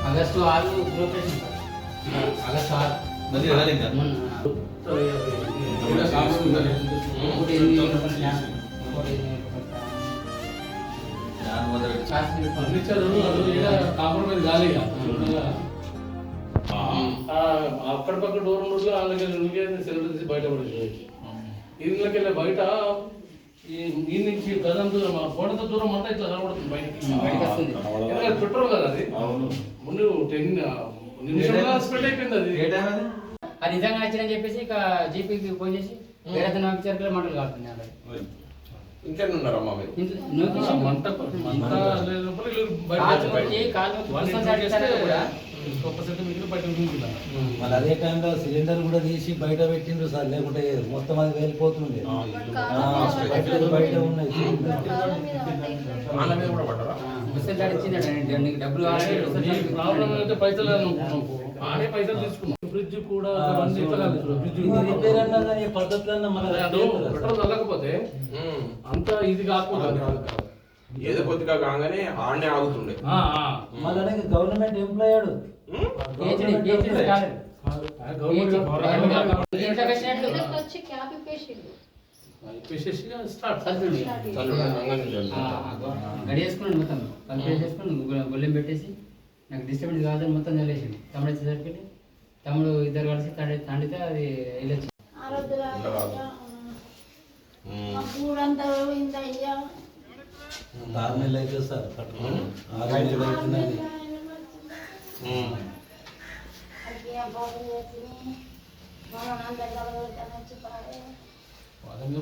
August 6 గ్రూపేషన్ August 6 compromise కాలే అక్కడ పక్క డోర్ నుండి వాళ్ళకి సెలబ్రిటీస్ బయట పడేసి ఇళ్ళకి బయట ఈ నుంచి గజం దూరం గోడంత దూరం అంతా ఇట్లా కనబడుతుంది బయటకి పెట్రోల్ కదా అది ముందు 10 నిమిషాలు స్పెండ్ అయిపోయింది అది అది నిజంగా నచ్చిందని చెప్పేసి ఇక జీపీకి ఫోన్ చేసి వేరే ఆఫీసర్కి మాటలు కాడుతున్నాయి ఇంకేన్నారమ్మా మళ్ళీ అదే టైంలో సిలిండర్ కూడా తీసి బయట పెట్టిండ్రు సార్, లేకుంటే మొత్తం అది వెళ్ళిపోతుంది. బయట ఉన్నాయి డబ్బులు పైసలు తీసుకున్నాం. ఫ్రిడ్జ్ కూడా రిపేర్ అన్నా కానీ పద్ధతులన్నా పెట్రోల్ తగ్గకపోతే అంత ఇది కాకపోతే ఏదో కొద్దిగా కాగానే ఆడనే ఆగుతుండే. మళ్ళీ గవర్నమెంట్ ఎంప్లాయ్ గడియేసుకున్నాడు మొత్తం కంప్లీట్ చేసుకుని గొల్లెం పెట్టేసి నాకు డిస్టర్బెన్స్ కాదని మొత్తం చల్లేసింది. తమ్ముడు వచ్చేసరికి తమ్ముడు ఇద్దరు కలిసి తండితే అది వెళ్ళొచ్చి దారుణాలు అయితే సార్ అవుతుందండి.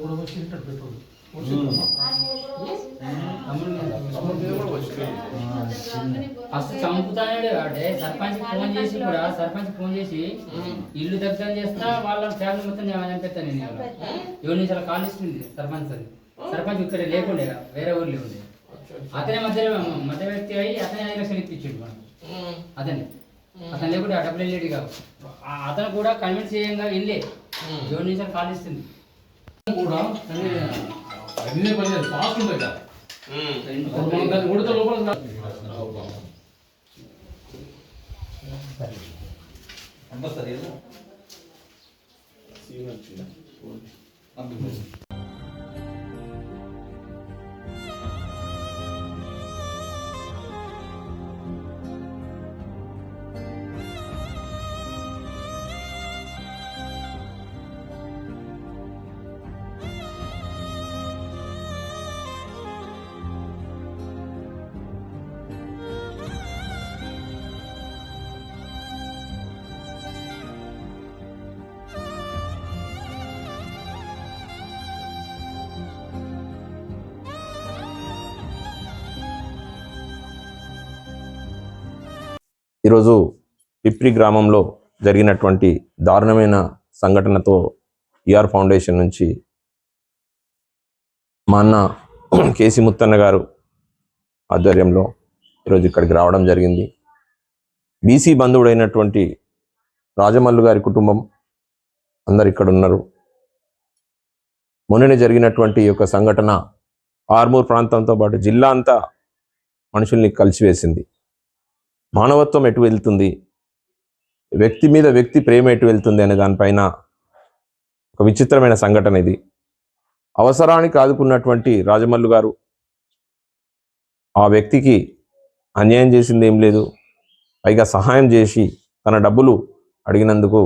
కూడా వచ్చి పెట్రోల్ ఫస్ట్ చంపుతానే అంటే సర్పంచ్ ఫోన్ చేసి ఇల్లు దగ్గర చేస్తా వాళ్ళ ఫ్యామిలీ మొత్తం చంపేస్తాను నేను. 7 నిమిషాల కాల్ ఇస్తుంది సర్పంచ్. అది సర్పంచ్ ఇక్కడ లేకుండే వేరే ఊర్లో ఉండే. అతనే మధ్య వ్యక్తి అయ్యి అతనే 5 లక్షలు ఇప్పించాడు మనం. అతను లేకుంటే ఆ డబ్బులు వెళ్ళేది కాదు. అతను కూడా కన్విన్స్ చేయంగా వెళ్ళే 7 నిమిషాలు కాల్ ఇస్తుంది కూడా ఫాస్ట్ ఉంటాయి కదా దాన్ని ఉడత లోపల ఈరోజు పిప్రి గ్రామంలో జరిగినటువంటి దారుణమైన సంఘటనతో ఈఆర్ ఫౌండేషన్ నుంచి మా అన్న కేసీ ముత్తన్న గారు ఆధ్వర్యంలో ఈరోజు ఇక్కడికి రావడం జరిగింది. బీసీ బంధువుడైనటువంటి రాజమల్లు గారి కుటుంబం అందరు ఇక్కడ ఉన్నారు. మొన్ననే జరిగినటువంటి ఈ యొక్క సంఘటన ఆర్మూర్ ప్రాంతంతో పాటు జిల్లా అంతా మనుషుల్ని కలిసివేసింది. మానవత్వం ఎటు వెళ్తుంది, వ్యక్తి మీద వ్యక్తి ప్రేమ ఎటు వెళ్తుంది అనే దానిపైన ఒక విచిత్రమైన సంఘటన ఇది. అవసరానికి ఆదుకున్నటువంటి రాజమల్లు గారు ఆ వ్యక్తికి అన్యాయం చేసింది ఏం లేదు, పైగా సహాయం చేసి తన డబ్బులు అడిగినందుకు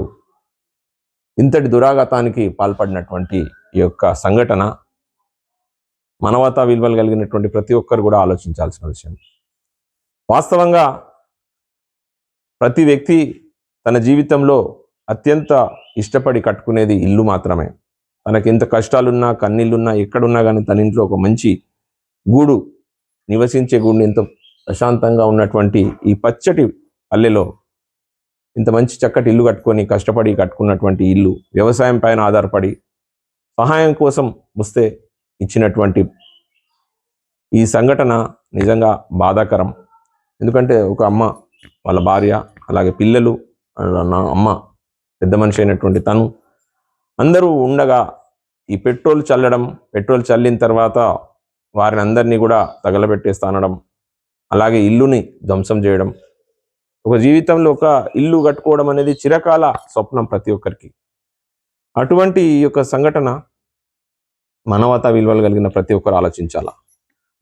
ఇంతటి దురాఘాతానికి పాల్పడినటువంటి ఈ యొక్క సంఘటన మానవతా విలువలు కలిగినటువంటి ప్రతి ఒక్కరు కూడా ఆలోచించాల్సిన విషయం. వాస్తవంగా ప్రతి వ్యక్తి తన జీవితంలో అత్యంత ఇష్టపడి కట్టుకునేది ఇల్లు మాత్రమే. తనకి ఎంత కష్టాలున్నా కన్నీళ్ళున్నా ఎక్కడున్నా కానీ తన ఇంట్లో ఒక మంచి గూడు, నివసించే గూడుని ఎంతో ప్రశాంతంగా ఉన్నటువంటి ఈ పచ్చటి పల్లెలో ఇంత మంచి చక్కటి ఇల్లు కట్టుకొని కష్టపడి కట్టుకున్నటువంటి ఇల్లు వ్యవసాయం పైన ఆధారపడి సహాయం కోసం వస్తే ఇచ్చినటువంటి ఈ సంఘటన నిజంగా బాధాకరం. ఎందుకంటే ఒక అమ్మ వాళ్ళ భార్య అలాగే పిల్లలు, నా అమ్మ పెద్ద మనిషి అయినటువంటి తను అందరూ ఉండగా ఈ పెట్రోల్ చల్లిన తర్వాత వారిని అందరినీ కూడా తగలబెట్టేస్తా అనడం, అలాగే ఇల్లుని ధ్వంసం చేయడం. ఒక జీవితంలో ఒక ఇల్లు కట్టుకోవడం అనేది చిరకాల స్వప్నం ప్రతి ఒక్కరికి. అటువంటి ఈ యొక్క సంఘటన మానవతా విలువలు కలిగిన ప్రతి ఒక్కరు ఆలోచించాల.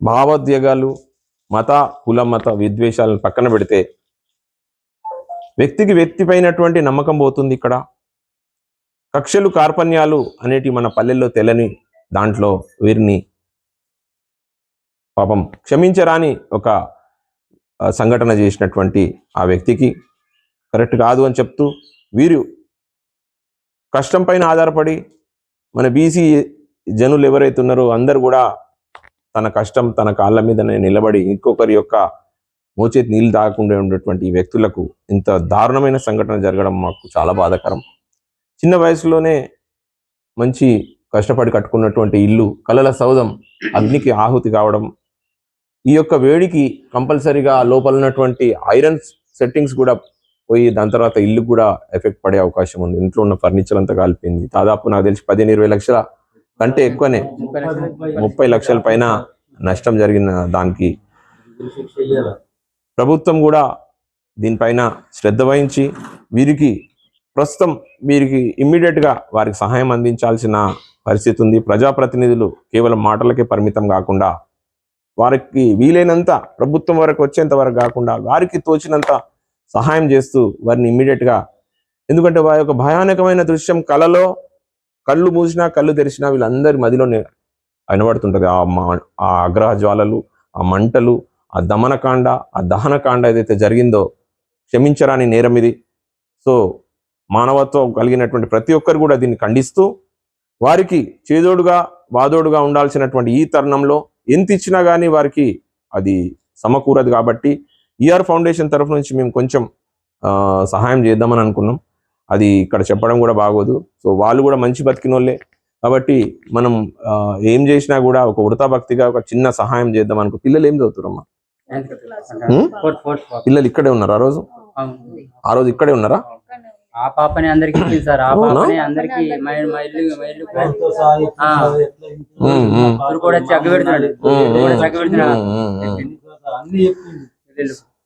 భావోద్వేగాలు, కుల మత విద్వేషాలను పక్కన పెడితే వ్యక్తిపైనటువంటి నమ్మకం పోతుంది. ఇక్కడ కక్షలు కార్పణ్యాలు అనేటి మన పల్లెల్లో తెలని దాంట్లో వీరిని పాపం క్షమించరాని ఒక సంఘటన చేసినటువంటి ఆ వ్యక్తికి కరెక్ట్ కాదు అని చెప్తూ, వీరు కష్టం పైన ఆధారపడి మన బీసీ జనులు ఎవరైతే ఉన్నారో అందరు కూడా తన కష్టం తన కాళ్ళ మీదనే నిలబడి ఇంకొకరి యొక్క మోచేతి నీళ్ళు తాగకుండా ఉన్నటువంటి ఈ వ్యక్తులకు ఇంత దారుణమైన సంఘటన జరగడం మాకు చాలా బాధాకరం. చిన్న వయసులోనే మంచి కష్టపడి కట్టుకున్నటువంటి ఇల్లు కలల సౌధం అగ్నికి ఆహుతి కావడం, ఈ యొక్క వేడికి కంపల్సరీగా లోపల ఉన్నటువంటి ఐరన్ సెట్టింగ్స్ కూడా పోయి దాని తర్వాత ఇల్లు కూడా ఎఫెక్ట్ పడే అవకాశం ఉంది. ఇంట్లో ఉన్న ఫర్నిచర్ అంతా కాలిపోయింది. దాదాపు నాకు తెలిసి 15-20 లక్షల కంటే ఎక్కువనే 30 లక్షల పైన నష్టం జరిగిన దానికి ప్రభుత్వం కూడా దీనిపైన శ్రద్ధ వహించి వీరికి ఇమ్మీడియట్గా వారికి సహాయం అందించాల్సిన పరిస్థితి ఉంది. ప్రజాప్రతినిధులు కేవలం మాటలకే పరిమితం కాకుండా వారికి వీలైనంత ప్రభుత్వం వరకు వచ్చేంత వరకు కాకుండా వారికి తోచినంత సహాయం చేస్తూ వారిని ఇమ్మీడియట్గా, ఎందుకంటే వారి యొక్క భయానకమైన దృశ్యం కళ్ళు మూసినా కళ్ళు తెరిచినా వీళ్ళందరి మదిలోనే వినబడుతుంటది. ఆ ఆగ్రహ జ్వాలలు, ఆ మంటలు, ఆ దమనకాండ, ఆ దహనకాండ ఏదైతే జరిగిందో క్షమించరాని నేరం ఇది. సో మానవత్వం కలిగినటువంటి ప్రతి ఒక్కరు కూడా దీన్ని ఖండిస్తూ, వారికి చేదోడుగా వాదోడుగా ఉండాల్సినటువంటి ఈ తరుణంలో ఎంత ఇచ్చినా కానీ వారికి అది సమకూరదు. కాబట్టి ఈఆర్ ఫౌండేషన్ తరఫు నుంచి మేము కొంచెం సహాయం చేద్దామని అనుకున్నాం. అది ఇక్కడ చెప్పడం కూడా బాగోదు. సో వాళ్ళు కూడా మంచి బతికినోళ్ళే కాబట్టి మనం ఏం చేసినా కూడా ఒక ఉడతా భక్తిగా ఒక చిన్న సహాయం చేద్దాం అనుకో. పిల్లలు ఏం చదువుతారమ్మా? పిల్లలు ఇక్కడే ఉన్నారు ఆ రోజు ఇక్కడే ఉన్నారా? ఆ పాపని అందరికి ఇచ్చింది సార్. ఆ పాపని అందరికి కూడా చక్కబెడుతున్నాడు.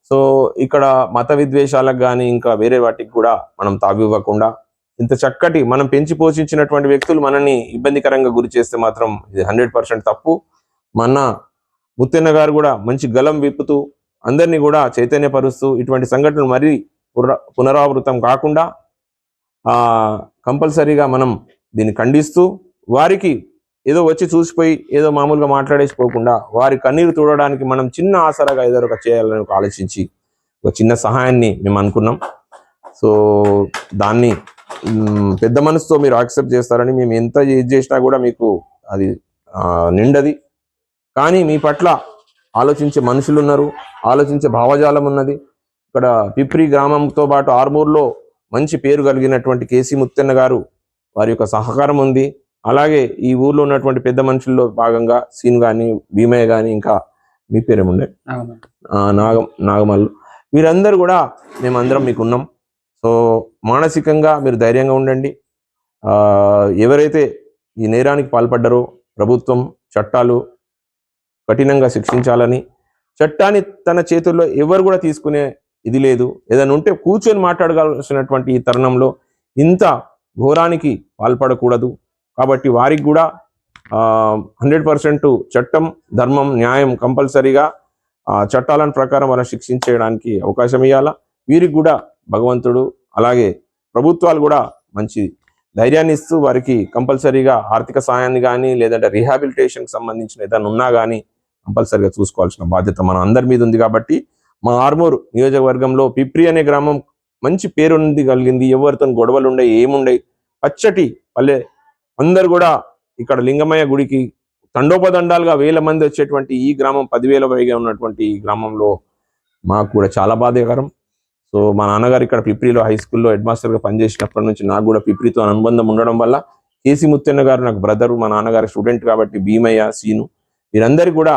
సో ఇక్కడ మత విద్వేషాలకు కానీ ఇంకా వేరే వాటికి కూడా మనం తావివ్వకుండా ఇంత చక్కటి మనం పెంచి పోషించినటువంటి వ్యక్తులు మనల్ని ఇబ్బందికరంగా గురి చేస్తే మాత్రం ఇది 100% తప్పు. మన ముత్తెన్న గారు కూడా మంచి గలం విప్పుతూ అందరినీ కూడా చైతన్యపరుస్తూ ఇటువంటి సంఘటనలు మరీ పునరావృతం కాకుండా కంపల్సరీగా మనం దీన్ని ఖండిస్తూ, వారికి ఏదో వచ్చి చూసిపోయి ఏదో మామూలుగా మాట్లాడేసిపోకుండా వారి కన్నీరు చూడడానికి మనం చిన్న ఆసరాగా ఏదో ఒక చేయాలని ఆలోచించి ఒక చిన్న సహాయాన్ని మేము అనుకున్నాం. సో దాన్ని పెద్ద మనసుతో మీరు యాక్సెప్ట్ చేస్తారని, మేము ఎంత ఇది చేసినా కూడా మీకు అది నిండది. కానీ మీ పట్ల ఆలోచించే మనుషులు ఉన్నారు, ఆలోచించే భావజాలం ఉన్నది. ఇక్కడ పిప్రి గ్రామంతో పాటు ఆర్మూర్లో మంచి పేరు కలిగినటువంటి కేసీ ముత్తెన్న గారు వారి యొక్క సహకారం ఉంది. అలాగే ఈ ఊర్లో ఉన్నటువంటి పెద్ద మనుషుల్లో భాగంగా సీన్ కానీ, భీమయ్య కానీ, ఇంకా మీ పేరేముండే నాగమల్లు, వీరందరూ కూడా మేమందరం మీకు ఉన్నాం. సో మానసికంగా మీరు ధైర్యంగా ఉండండి. ఎవరైతే ఈ నేరానికి పాల్పడ్డారో ప్రభుత్వం చట్టాలు కఠినంగా శిక్షించాలని, చట్టాన్ని తన చేతుల్లో ఎవరు కూడా తీసుకునే ఇది లేదు. ఏదైనా ఉంటే కూర్చొని మాట్లాడగలసినటువంటి ఈ తరుణంలో ఇంత ఘోరానికి పాల్పడకూడదు. కాబట్టి వారికి కూడా 100% చట్టం, ధర్మం, న్యాయం కంపల్సరీగా చట్టాలను ప్రకారం వాళ్ళని శిక్షించడానికి అవకాశం ఇవ్వాలా. వీరికి కూడా భగవంతుడు అలాగే ప్రభుత్వాలు కూడా మంచి ధైర్యాన్ని ఇస్తూ వారికి కంపల్సరీగా ఆర్థిక సాయాన్ని కానీ లేదంటే రీహాబిలిటేషన్కి సంబంధించిన ఏదైనా ఉన్నా కానీ కంపల్సరీగా చూసుకోవాల్సిన బాధ్యత మన అందరి మీద ఉంది. కాబట్టి మా ఆర్మూర్ నియోజకవర్గంలో పిప్రి అనే గ్రామం మంచి పేరుంది కలిగింది. ఎవరితో గొడవలు ఉండే ఏముండే పచ్చటి పల్లె. అందరు కూడా ఇక్కడ లింగమయ్య గుడికి తండోపదండాలుగా 1000 మంది వచ్చేటువంటి ఈ గ్రామం 10,000 పైగా ఉన్నటువంటి ఈ గ్రామంలో మాకు కూడా చాలా బాధాకరం. సో మా నాన్నగారు ఇక్కడ పిప్రిలో హై స్కూల్లో హెడ్ మాస్టర్గా పనిచేసినప్పటి నుంచి నాకు కూడా పిప్రితో అనుబంధం ఉండడం వల్ల కేసీ ముత్తెన్న గారు నాకు బ్రదరు, మా నాన్నగారు స్టూడెంట్ కాబట్టి భీమయ్య, సీను వీరందరికీ కూడా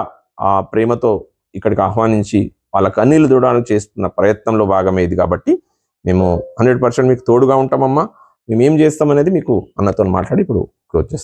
ఆ ప్రేమతో ఇక్కడికి ఆహ్వానించి వాళ్ళ కన్నీళ్లు చూడడానికి చేస్తున్న ప్రయత్నంలో భాగమే ఇది. కాబట్టి మేము 100% మీకు తోడుగా ఉంటామమ్మా. మేము ఏం చేస్తామనేది మీకు అన్నతో మాట్లాడి ఇప్పుడు క్లోజ్ చేస్తాం.